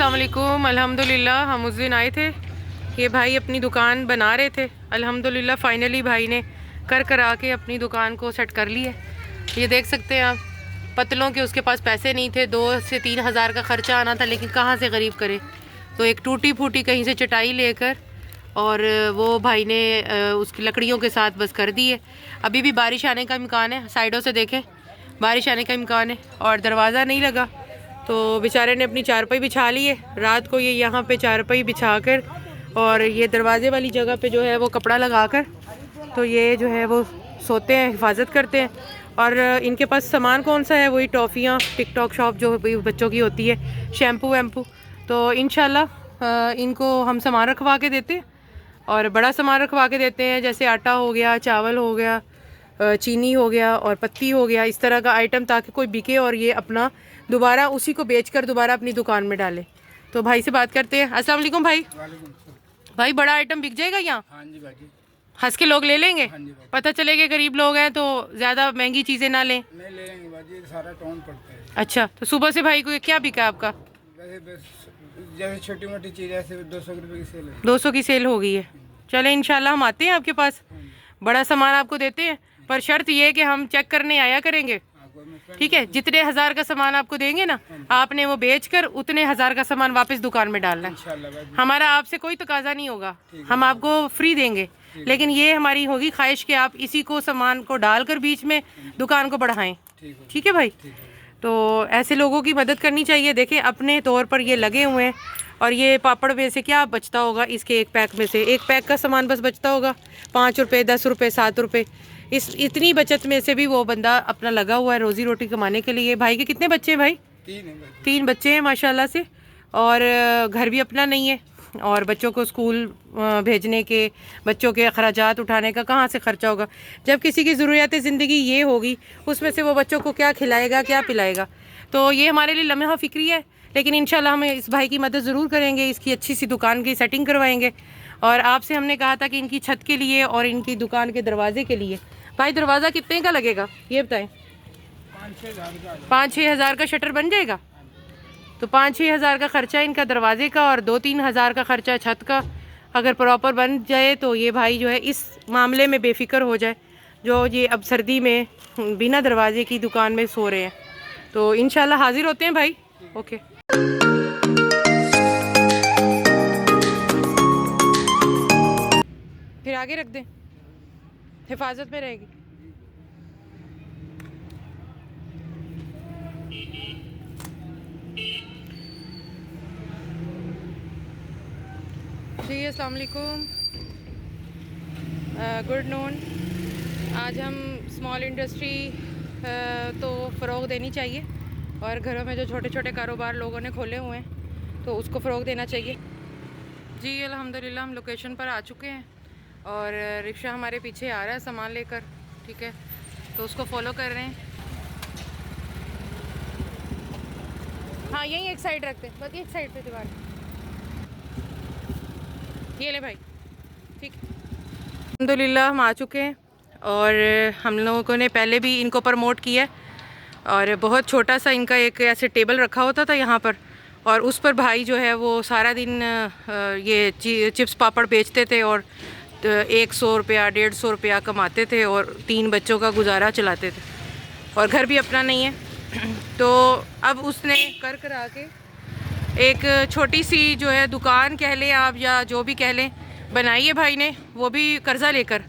अस्सलाम वालेकुम। अल्हम्दुलिल्लाह हम उस दिन आए थे, ये भाई अपनी दुकान बना रहे थे। अल्हम्दुलिल्लाह फाइनली भाई ने करा के अपनी दुकान को सेट कर ली है। ये देख सकते हैं आप, पतलों के उसके पास पैसे नहीं थे, 2 से 3 हज़ार का ख़र्चा आना था, लेकिन कहाँ से गरीब करे। तो एक टूटी फूटी कहीं से चटाई लेकर और वो भाई ने उसकी लकड़ियों के साथ बस कर दी है। अभी भी बारिश आने का इम्कान है, साइडों से देखें बारिश आने का इम्कान है और दरवाज़ा नहीं लगा। तो बेचारे ने अपनी चारपाई बिछा ली है। रात को ये यहाँ पे चारपाई बिछा कर और ये दरवाज़े वाली जगह पे जो है वो कपड़ा लगा कर तो ये जो है वो सोते हैं, हिफाजत करते हैं। और इनके पास सामान कौन सा है, वही टॉफ़ियाँ, टिकटॉक शॉप जो बच्चों की होती है, शैम्पू वैम्पू। तो इंशाल्लाह इनको हम सामान रखवा के देते हैं और बड़ा सामान रखवा के देते हैं, जैसे आटा हो गया, चावल हो गया, चीनी हो गया और पत्ती हो गया, इस तरह का आइटम, ताकि कोई बिके और ये अपना दोबारा उसी को बेचकर दोबारा अपनी दुकान में डाले। तो भाई से बात करते हैं। अस्सलाम वालेकुम भाई। भाई बड़ा आइटम बिक जाएगा यहाँ? हाँ जी भाई, हंस के लोग ले लेंगे? हाँ जी भाई। पता चलेगा गरीब लोग हैं तो ज़्यादा महंगी चीज़ें ना लें। नहीं ले लेंगे भाई, सारा टाउन पड़ता है। अच्छा, तो सुबह से भाई को क्या बिका आपका? वैसे बस जैसे छोटी मोटी चीज़ ऐसे 200 रुपये की सेल है। 200 की सेल हो गई है। चले इंशाल्लाह हम आते हैं आपके पास, बड़ा सामान आपको देते हैं, पर शर्त ये है कि हम चेक करने आया करेंगे, ठीक है? जितने हज़ार का सामान आपको देंगे ना, आपने वो बेचकर उतने हज़ार का सामान वापस दुकान में डालना है। इंशाल्लाह भाई। हमारा आपसे कोई तकाजा नहीं होगा, हम आपको फ्री देंगे, लेकिन ये हमारी होगी ख्वाहिश कि आप इसी को सामान को डालकर बीच में दुकान को बढ़ाएं। ठीक है भाई? तो ऐसे लोगों की मदद करनी चाहिए। देखें अपने तौर पर ये लगे हुए हैं और ये पापड़ में से क्या बचता होगा, इसके एक पैक में से एक पैक का सामान बस बचता होगा 5 रुपये, 10 रुपये, 7 रुपये। इतनी बचत में से भी वो बंदा अपना लगा हुआ है रोज़ी रोटी कमाने के लिए। भाई के कितने बच्चे हैं भाई? 3 बच्चे हैं माशाल्लाह से, और घर भी अपना नहीं है, और बच्चों को स्कूल भेजने के, बच्चों के अखराजात उठाने का कहाँ से ख़र्चा होगा। जब किसी की ज़रूरियात ज़िंदगी ये होगी, उसमें से वो बच्चों को क्या खिलाएगा, क्या पिलाएगा। तो ये हमारे लिए लम्हा फ़िक्री है, लेकिन इंशाल्लाह हम इस भाई की मदद ज़रूर करेंगे, इसकी अच्छी सी दुकान की सेटिंग करवाएंगे। और आपसे हमने कहा था कि इनकी छत के लिए और इनकी दुकान के दरवाजे के लिए, भाई दरवाज़ा कितने का लगेगा ये बताएं? 5-6 हज़ार का शटर बन जाएगा। तो 5-6 हज़ार का ख़र्चा इनका दरवाजे का और 2-3 हज़ार का ख़र्चा छत का। अगर प्रॉपर बन जाए तो ये भाई जो है इस मामले में बेफिक्र हो जाए, जो ये अब सर्दी में बिना दरवाजे की दुकान में सो रहे हैं। तो इंशाल्लाह हाजिर होते हैं भाई। ओके, फिर आगे रख दें, हिफाजत में रहेगी। जी अस्सलाम वालेकुम, गुड नून। आज हम स्मॉल इंडस्ट्री तो फ़रोग देनी चाहिए, और घरों में जो छोटे छोटे कारोबार लोगों ने खोले हुए हैं तो उसको फ़रोग देना चाहिए। जी अल्हम्दुलिल्लाह हम लोकेशन पर आ चुके हैं और रिक्शा हमारे पीछे आ रहा है सामान लेकर, ठीक है? तो उसको फॉलो कर रहे हैं। हाँ यहीं एक साइड रखते हैं, बस एक साइड पे दीवार, ये ले भाई, ठीक है? अल्हम्दुलिल्लाह हम आ चुके हैं और हम लोगों ने पहले भी इनको प्रमोट किया है, और बहुत छोटा सा इनका एक ऐसे टेबल रखा होता था यहाँ पर, और उस पर भाई जो है वो सारा दिन ये चिप्स पापड़ बेचते थे और 100 रुपया 150 रुपया कमाते थे और 3 बच्चों का गुजारा चलाते थे, और घर भी अपना नहीं है। तो अब उसने करा के एक छोटी सी जो है दुकान कह लें आप, या जो भी कह लें, बनाई है भाई ने, वो भी कर्ज़ा लेकर,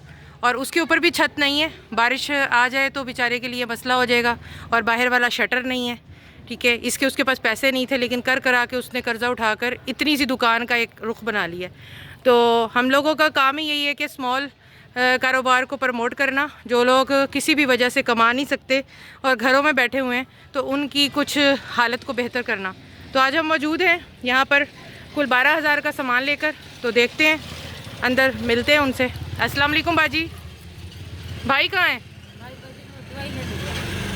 और उसके ऊपर भी छत नहीं है। बारिश आ जाए तो बेचारे के लिए मसला हो जाएगा, और बाहर वाला शटर नहीं है, ठीक है? इसके उसके पास पैसे नहीं थे, लेकिन करा के उसने कर्ज़ा उठाकर इतनी सी दुकान का एक रुख बना लिया। तो हम लोगों का काम ही यही है कि स्मॉल कारोबार को प्रमोट करना। जो लोग किसी भी वजह से कमा नहीं सकते और घरों में बैठे हुए हैं, तो उनकी कुछ हालत को बेहतर करना। तो आज हम मौजूद हैं यहाँ पर कुल 12 हज़ार का सामान लेकर। तो देखते हैं, अंदर मिलते हैं उनसे। अस्सलाम वालेकुम बाजी। भाई कहाँ हैं?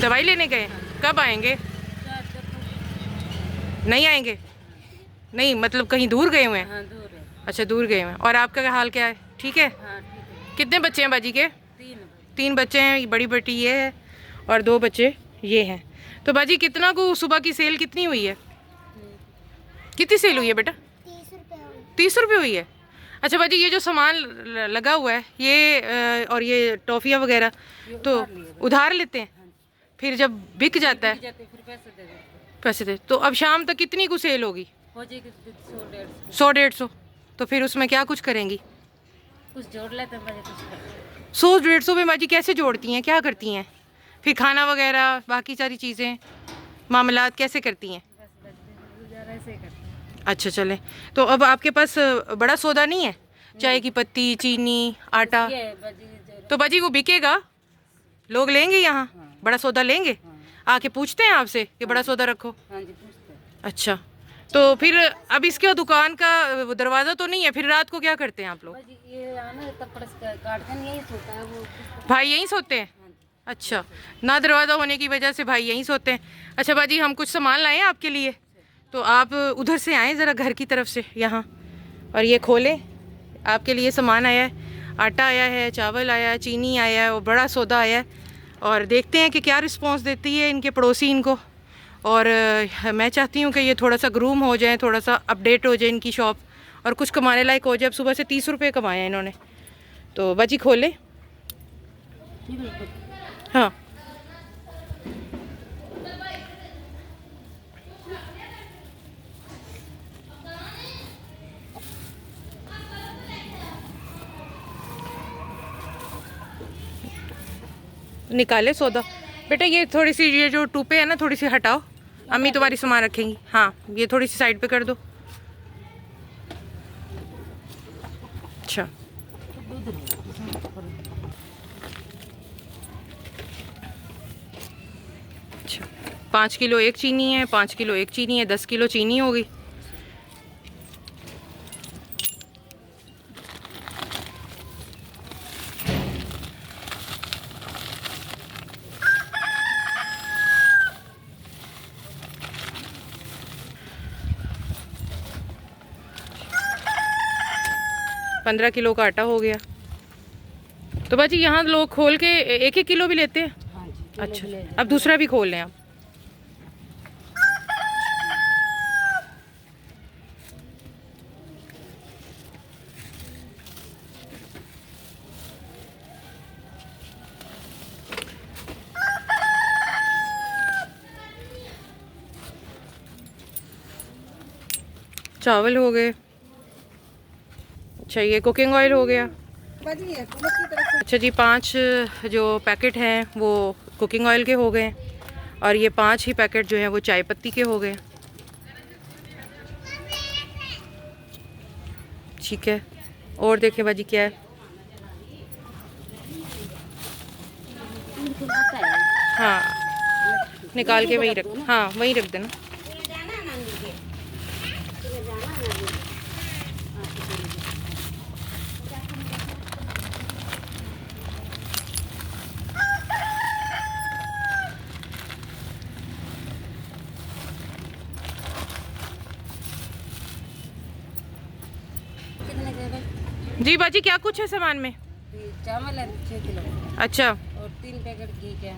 दवाई लेने गए? कब आएंगे? नहीं आएंगे? नहीं मतलब कहीं दूर गए हुए हैं? हाँ, दूर है। अच्छा दूर गए हुए हैं। और आपका हाल क्या है? ठीक है? हाँ, ठीक है। कितने बच्चे हैं बाजी के? 3 बच्चे हैं। बड़ी बेटी ये है और 2 बच्चे ये हैं। तो बाजी कितना को सुबह की सेल कितनी हुई है? कितनी सेल हुई है बेटा? 30 रुपये हुई। 30 रुपये हुई है। अच्छा बाजी, ये जो सामान लगा हुआ है ये और ये टॉफियाँ वगैरह तो उधार लेते हैं, फिर जब बिक जाता है पैसे दे, तो अब शाम तक कितनी को सेल होगी? हो जाएगी 100-150। तो फिर उसमें क्या कुछ करेंगी? कुछ जोड़ लेते हैं बाजी, कुछ 100-150 में बाजी कैसे जोड़ती हैं, क्या करती हैं? फिर खाना वगैरह बाकी सारी चीज़ें मामलात कैसे करती हैं? गुजारा ऐसे ही करते हैं। अच्छा चले, तो अब आपके पास बड़ा सौदा नहीं है? चाय की पत्ती, चीनी, आटा, ये है बाजी जो तो बाजी वो बिकेगा, लोग लेंगे यहाँ, बड़ा सौदा लेंगे? आके पूछते हैं आपसे कि बड़ा सौदा रखो? हाँ जी पूछते हैं। अच्छा, तो फिर अब इसके दुकान का वो दरवाज़ा तो नहीं है, फिर रात को क्या करते हैं आप लोग? बाजी ये आना तब परस काट कर यही सोता है वो। भाई यहीं सोते हैं? अच्छा, ना दरवाज़ा होने की वजह से भाई यहीं सोते हैं। अच्छा बाजी, हम कुछ सामान लाए हैं आपके लिए, तो आप उधर से आएँ ज़रा घर की तरफ से यहाँ, और ये खोलें, आपके लिए सामान आया है, आटा आया है, चावल आया है, चीनी आया है और बड़ा सौदा आया है, और देखते हैं कि क्या रिस्पांस देती है इनके पड़ोसी इनको। और मैं चाहती हूँ कि ये थोड़ा सा ग्रूम हो जाए, थोड़ा सा अपडेट हो जाए इनकी शॉप, और कुछ कमाने लायक हो जाए। अब सुबह से 30 रुपये कमाए हैं इन्होंने। तो बाजी खोले। हाँ निकाले सौदा। बेटा ये थोड़ी सी, ये जो टूपे है ना, थोड़ी सी हटाओ, अम्मी तुम्हारी सामान रखेंगी। हाँ ये थोड़ी सी साइड पे कर दो। अच्छा अच्छा, 5 किलो एक चीनी है, 5 किलो एक चीनी है, 10 किलो चीनी होगी। पंद्रह किलो का आटा हो गया। तो बाजी यहाँ लोग खोल के 1-1 किलो भी लेते हैं? हाँ जी। अच्छा, अब दूसरा भी खोल लें आप। चावल हो गए। अच्छा, ये कुकिंग ऑयल हो गया। अच्छा जी, 5 जो पैकेट हैं वो कुकिंग ऑयल के हो गए, और ये 5 ही पैकेट जो हैं वो चाय पत्ती के हो गए। ठीक है, और देखें बाजी क्या है। हाँ निकाल के वहीं रख, हाँ वहीं रख देना। कितने के भाई? जी बाजी, क्या कुछ है सामान में? चावल है 6 किलो अच्छा, और 3 पैकेट घी के।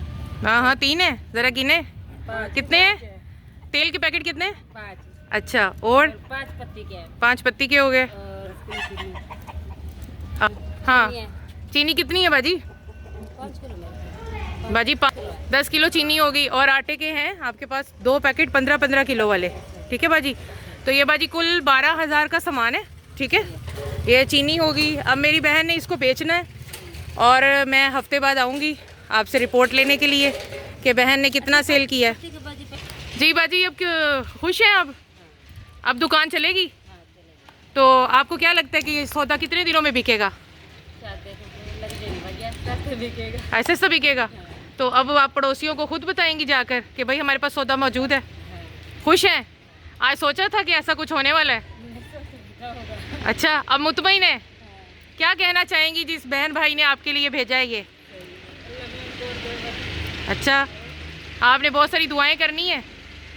हाँ हाँ 3 है, ज़रा गिने 5 कितने हैं? तेल के पैकेट कितने हैं? 5 अच्छा, और 5 पत्ती के 5 पत्ती के हो गए। और चीनी हाँ, है चीनी कितनी है बाजी? 5 किलो में। बाजी 10 किलो चीनी होगी, और आटे के हैं आपके पास 2 पैकेट 15-15 किलो वाले। ठीक है बाजी, तो ये बाजी कुल 12,000 का सामान है। ठीक है, ये चीनी होगी। अब मेरी बहन ने इसको बेचना है, और मैं हफ्ते बाद आऊँगी आपसे रिपोर्ट लेने के लिए कि बहन ने कितना सेल किया है। ठीक है बाजी। जी बाजी, अब खुश हैं? अब दुकान चलेगी? तो आपको क्या लगता है कि ये सौदा कितने दिनों में बिकेगा? ऐसे तो बिकेगा। तो अब आप पड़ोसियों को खुद बताएंगी जाकर कि भाई हमारे पास सौदा मौजूद है? खुश हैं? आज सोचा था कि ऐसा कुछ होने वाला है? अच्छा, अब मुतमईन है? क्या कहना चाहेंगी जिस बहन भाई ने आपके लिए भेजा है ये? अच्छा, आपने बहुत सारी दुआएं करनी है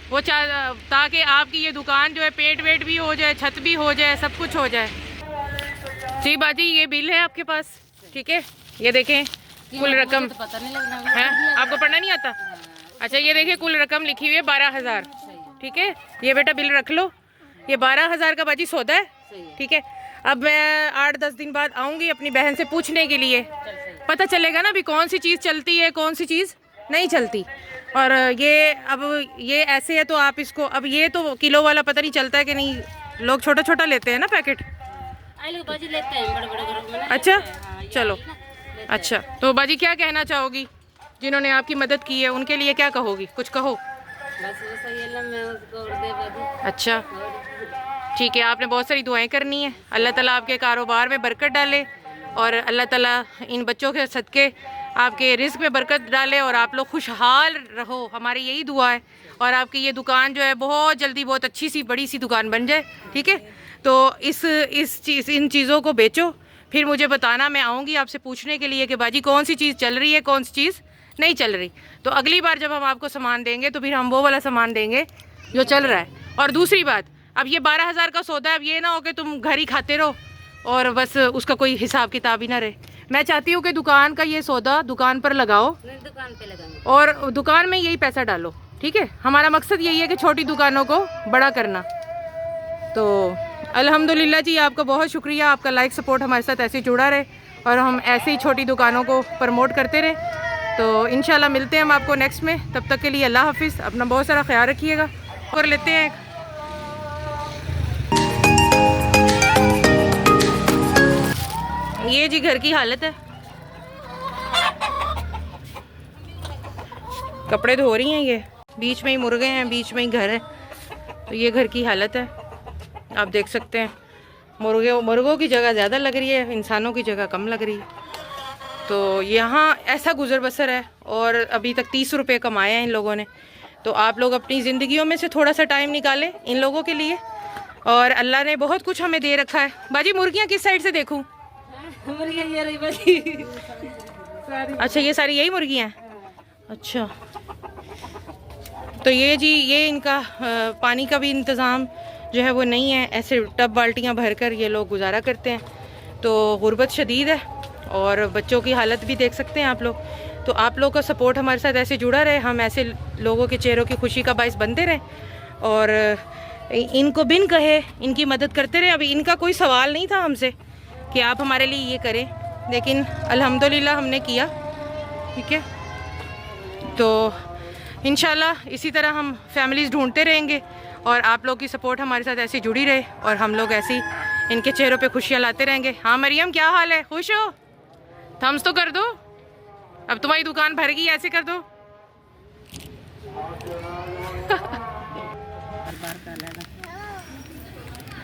वो ताकि आपकी ये दुकान जो है पेट वेट भी हो जाए, छत भी हो जाए, सब कुछ हो जाए। जी बाजी, ये बिल है आपके पास। ठीक है, ये देखें कुल रकम तो पता नहीं लग रहा है, आपको पढ़ना नहीं आता? अच्छा, ये देखिए कुल रकम लिखी हुई है 12,000। ठीक है, ये बेटा बिल रख लो, ये 12,000 का बाजी सौदा है, सही है। ठीक है। अब मैं 8-10 दिन बाद आऊँगी अपनी बहन से पूछने के लिए, पता चलेगा ना भी कौन सी चीज़ चलती है कौन सी चीज़ नहीं चलती। और ये अब ये ऐसे है तो आप इसको, अब ये तो किलो वाला पता नहीं चलता है कि नहीं, लोग छोटा छोटा लेते हैं ना पैकेट। आई लोग बाजी लेते हैं बड़े बड़े घरों में ना, अच्छा लेते हैं। हाँ, ये चलो आई ना, लेते अच्छा, तो बाजी क्या कहना चाहोगी जिन्होंने आपकी मदद की है उनके लिए क्या कहोगी, कुछ कहो। हैं। बस वो सही है, मैं उसको और दे बाजी अच्छा और ठीक है, आपने बहुत सारी दुआएं करनी है, अल्लाह ताला आपके कारोबार में बरकत डाले और अल्लाह ताला इन बच्चों के सदके आपके रिस्क में बरकत डाले और आप लोग खुशहाल रहो, हमारी यही दुआ है। और आपकी ये दुकान जो है बहुत जल्दी बहुत अच्छी सी बड़ी सी दुकान बन जाए, ठीक है। तो इन चीज़ों को बेचो, फिर मुझे बताना, मैं आऊँगी आपसे पूछने के लिए कि बाजी कौन सी चीज़ चल रही है कौन सी चीज़ नहीं चल रही। तो अगली बार जब हम आपको सामान देंगे तो फिर हम वो वाला सामान देंगे जो चल रहा है। और दूसरी बात, अब ये 12,000 का सौदा है, अब ये ना हो कि तुम घर ही खाते रहो और बस उसका कोई हिसाब किताब ही ना रहे। मैं चाहती हूँ कि दुकान का ये सौदा दुकान पर लगाओ नहीं दुकान पे लगाएंगे। और दुकान में यही पैसा डालो, ठीक है। हमारा मकसद यही है कि छोटी दुकानों को बड़ा करना। तो अल्हम्दुलिल्लाह जी, आपका बहुत शुक्रिया, आपका लाइक सपोर्ट हमारे साथ ऐसे ही जुड़ा रहे और हम ऐसे ही छोटी दुकानों को प्रमोट करते रहें। तो इंशाल्लाह मिलते हैं हम आपको नेक्स्ट में, तब तक के लिए अल्लाह हाफिज़, अपना बहुत सारा ख्याल रखिएगा। और लेते हैं ये जी घर की हालत है, कपड़े धो रही हैं ये, बीच में ही मुर्गे हैं बीच में ही घर है, तो ये घर की हालत है आप देख सकते हैं। मुर्गों की जगह ज़्यादा लग रही है, इंसानों की जगह कम लग रही है। तो यहाँ ऐसा गुजर बसर है और अभी तक 30 रुपये कमाए हैं इन लोगों ने। तो आप लोग अपनी ज़िंदगियों में से थोड़ा सा टाइम निकालें इन लोगों के लिए, और अल्लाह ने बहुत कुछ हमें दे रखा है। बाजी मुर्गियाँ किस साइड से देखूँ? ये रही बाजी। अच्छा ये सारी यही मुर्गियाँ हैं, अच्छा। तो ये जी ये इनका पानी का भी इंतज़ाम जो है वो नहीं है, ऐसे टब बाल्टियाँ भर कर ये लोग गुजारा करते हैं। तो गुर्बत शदीद है और बच्चों की हालत भी देख सकते हैं आप लोग। तो आप लोग का सपोर्ट हमारे साथ ऐसे जुड़ा रहे, हम ऐसे लोगों के चेहरों की खुशी का बाइस बनते रहें और इनको बिन कहे इनकी मदद करते रहें। अभी इनका कोई सवाल नहीं था हमसे कि आप हमारे लिए ये करें, लेकिन अल्हम्दुलिल्लाह हमने किया, ठीक है। तो इंशाल्लाह इसी तरह हम फैमिलीज़ ढूंढते रहेंगे और आप लोग की सपोर्ट हमारे साथ ऐसी जुड़ी रहे और हम लोग ऐसी इनके चेहरों पे खुशियाँ लाते रहेंगे। हाँ मरियम क्या हाल है, खुश हो? थम्स तो कर दो, अब तुम्हारी दुकान भर गई, ऐसे कर दो।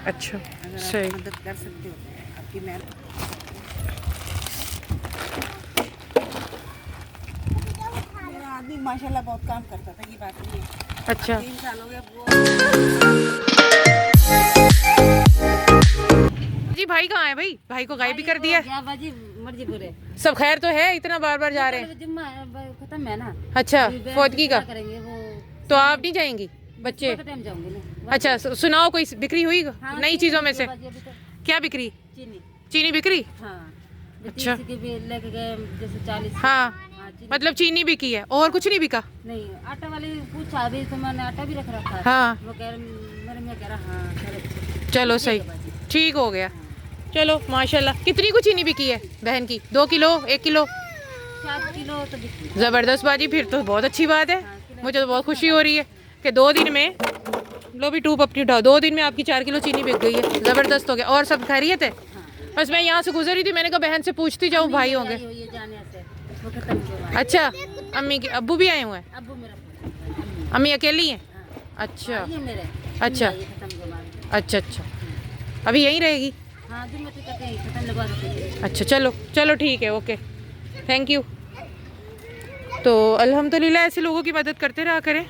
अच्छा सही, मदद कर सकते हो आपकी मैं आदमी माशाल्लाह बहुत काम करता था, ये बात नहीं है। अच्छा 3 साल हो गया वो। जी भाई कहाँ है? भाई भाई को गायब भी कर दिया। क्या बाजी मर्जी बुरे सब खैर तो है, इतना बार बार जा रहे हैं। जुम्मा खत्म है ना। अच्छा फौतगी का, करेंगे वो तो आप नहीं जाएंगी बच्चे? टाइम जाऊंगी ना। अच्छा सुनाओ, कोई बिक्री हुई हाँ, नई चीज़ों में से? बाजी अभी तो क्या बिक्री? चीनी। चीनी बिक्री? हाँ अच्छा। की भी लेके गए जैसे 40। हाँ चीनी। मतलब चीनी बिकी है और कुछ नहीं बिका? नहीं आटा वाले पूछा अभी तो मैंने आटा भी रख रखा है। हाँ वो कह मेरे में कह रहा हाँ चलो सही, ठीक हो गया। चलो माशाल्लाह। कितनी को चीनी बिकी है बहन की? 2 किलो 1 किलो? 7 किलो तो बिकी। ज़बरदस्त बाजी, फिर तो बहुत अच्छी बात है। मुझे तो बहुत खुशी हो रही है कि 2 दिन में, लो भी टूप अपनी उठाओ, 2 दिन में आपकी 4 किलो चीनी बिक गई है। ज़बरदस्त हो गया। और सब खैरियत है? बस मैं यहाँ से गुजर रही थी, मैंने कहा बहन से पूछती जाऊँ भाई होंगे। ये जाने से वो खत्म हो गया। अच्छा अम्मी के अब्बू भी आए हुए हैं? अब वो मेरा अम्मी अकेली हैं? अच्छा ये मेरे अच्छा ये खत्म हो गया। अच्छा अच्छा, अभी यहीं रहेगी? हाँ दिन में तो कहते हैं खत्म लगवा देते हैं। अच्छा चलो चलो ठीक है, ओके थैंक यू। तो अल्हम्दुलिल्लाह ऐसे लोगों की मदद करते रहा करें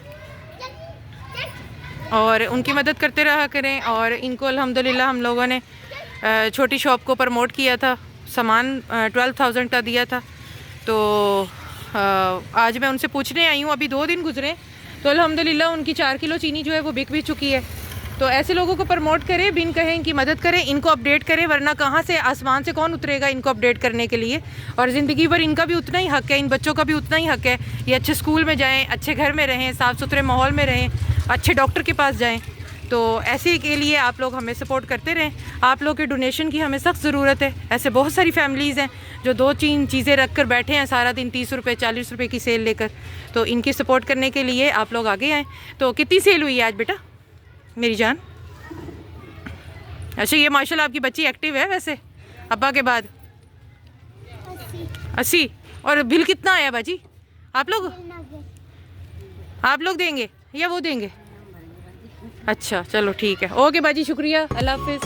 और उनकी मदद करते रहा करें। और इनको अल्हम्दुलिल्लाह हम लोगों ने छोटी शॉप को प्रमोट किया था, सामान 12,000 का दिया था। तो आज मैं उनसे पूछने आई हूँ, अभी 2 दिन गुजरे तो अल्हम्दुलिल्लाह उनकी 4 किलो चीनी जो है वो बिक भी चुकी है। तो ऐसे लोगों को प्रमोट करें, बिन कहें इनकी मदद करें, इनको अपडेट करें, वरना कहाँ से आसमान से कौन उतरेगा इनको अपडेट करने के लिए। और ज़िंदगी भर इनका भी उतना ही हक़ है, इन बच्चों का भी उतना ही हक़ है, ये अच्छे स्कूल में जाएँ, अच्छे घर में रहें, साफ़ सुथरे माहौल में रहें, अच्छे डॉक्टर के पास जाएँ। तो ऐसे के लिए आप लोग हमें सपोर्ट करते रहें। आप लोग के डोनेशन की हमें सख्त ज़रूरत है। ऐसे बहुत सारी फैमिलीज़ हैं जो 2-3 चीज़ें रख कर बैठे हैं सारा दिन, 30 रुपये 40 रुपये की सेल लेकर। तो इनकी सपोर्ट करने के लिए आप लोग आगे आएँ। तो कितनी सेल हुई है आज बेटा मेरी जान? अच्छा, ये माशाल्लाह आपकी बच्ची एक्टिव है वैसे अब्बा के बाद। 80। और बिल कितना आया बाजी? आप लोग देंगे या वो देंगे? अच्छा चलो ठीक है, ओके बाजी, शुक्रिया, अल्लाह हाफिज़।